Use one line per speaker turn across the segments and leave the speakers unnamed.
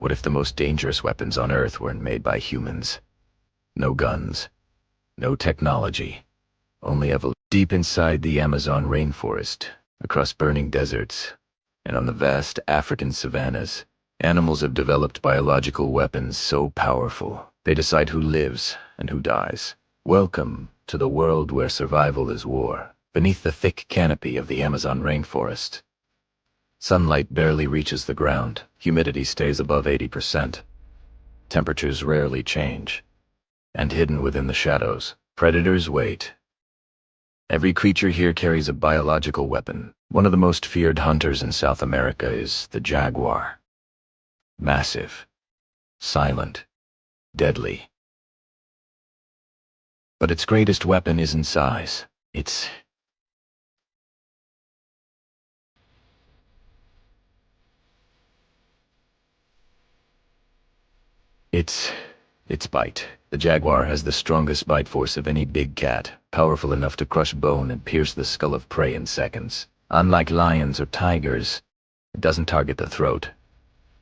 What if the most dangerous weapons on Earth weren't made by humans? No guns, no technology, only evolution. Deep inside the Amazon rainforest, across burning deserts, and on the vast African savannas, animals have developed biological weapons so powerful they decide who lives and who dies. Welcome to the world where survival is war. Beneath the thick canopy of the Amazon rainforest, sunlight barely reaches the ground, humidity stays above 80%, temperatures rarely change, and hidden within the shadows, predators wait. Every creature here carries a biological weapon. One of the most feared hunters in South America is the jaguar. Massive, silent, deadly. But its greatest weapon isn't size. It's its bite. The jaguar has the strongest bite force of any big cat, powerful enough to crush bone and pierce the skull of prey in seconds. Unlike lions or tigers, it doesn't target the throat.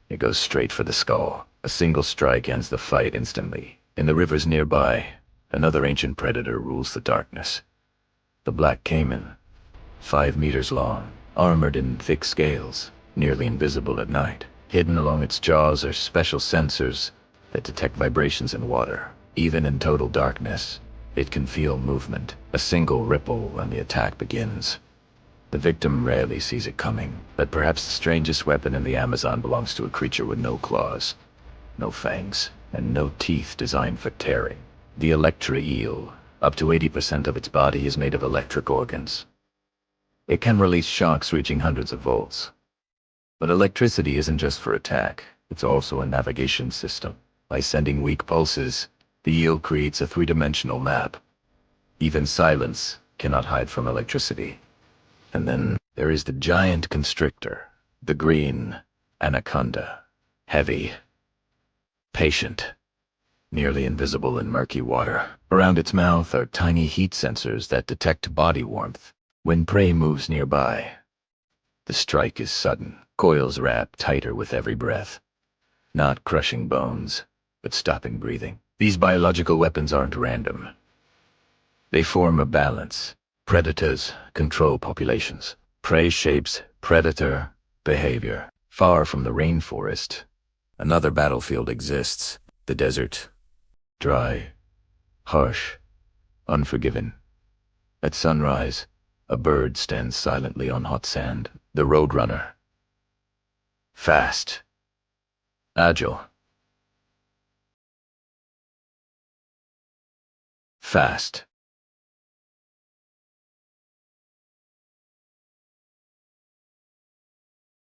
It goes straight for the skull. A single strike ends the fight instantly. In the rivers nearby, another ancient predator rules the darkness. The black caiman, 5 meters long, armored in thick scales, nearly invisible at night. Hidden along its jaws are special sensors that detect vibrations in water. Even in total darkness, it can feel movement. A single ripple and the attack begins. The victim rarely sees it coming, but perhaps the strangest weapon in the Amazon belongs to a creature with no claws, no fangs, and no teeth designed for tearing. The Electra eel. Up to 80% of its body is made of electric organs. It can release shocks reaching hundreds of volts. But electricity isn't just for attack, it's also a navigation system. By sending weak pulses, the eel creates a three-dimensional map. Even silence cannot hide from electricity. And then there is the giant constrictor, the green anaconda. Heavy, patient, nearly invisible in murky water. Around its mouth are tiny heat sensors that detect body warmth. When prey moves nearby, the strike is sudden. Coils wrap tighter with every breath, not crushing bones, but stopping breathing. These biological weapons aren't random. They form a balance. Predators control populations. Prey shapes predator behavior. Far from the rainforest, another battlefield exists. The desert. Dry, harsh, unforgiving. At sunrise, a bird stands silently on hot sand. The roadrunner. Fast, agile, fast.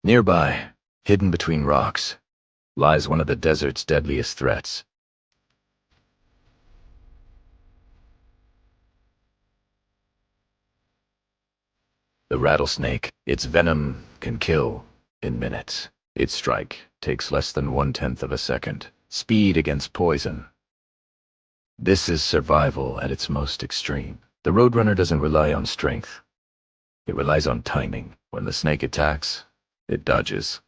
Nearby, hidden between rocks, lies one of the desert's deadliest threats. The rattlesnake. Its venom can kill in minutes. Its strike takes less than 1/10 of a second. Speed against poison. This is survival at its most extreme. The roadrunner doesn't rely on strength. It relies on timing. When the snake attacks, it dodges.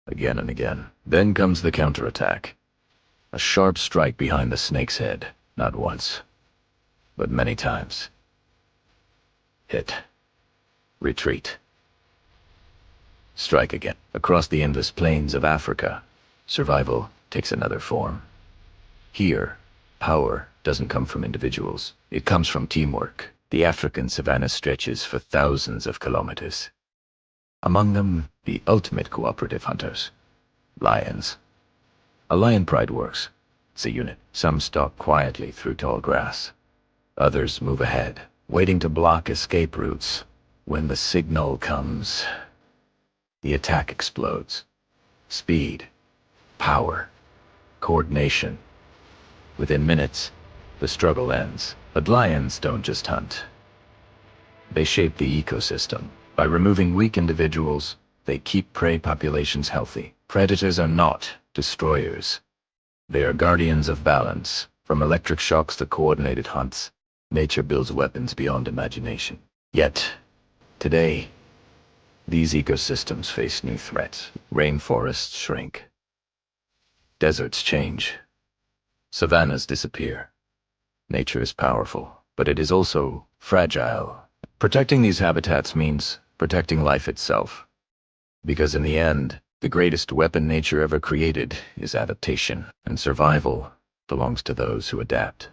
Again and again. Then comes the counterattack. A sharp strike behind the snake's head. Not once, but many times. Hit. Retreat. Strike again. Across the endless plains of Africa, survival takes another form. Here, power doesn't come from individuals. It comes from teamwork. The African savanna stretches for thousands of kilometers. Among them, the ultimate cooperative hunters. Lions. A lion pride works. It's a unit. Some stalk quietly through tall grass. Others move ahead, waiting to block escape routes. When the signal comes, the attack explodes. Speed, power, coordination. Within minutes, the struggle ends. But lions don't just hunt. They shape the ecosystem. By removing weak individuals, they keep prey populations healthy. Predators are not destroyers. They are guardians of balance. From electric shocks to coordinated hunts, nature builds weapons beyond imagination. Yet, today, these ecosystems face new threats. Rainforests shrink. deserts change. Savannas disappear. Nature is powerful, but it is also fragile. Protecting these habitats means protecting life itself. Because in the end, the greatest weapon nature ever created is adaptation, and survival belongs to those who adapt.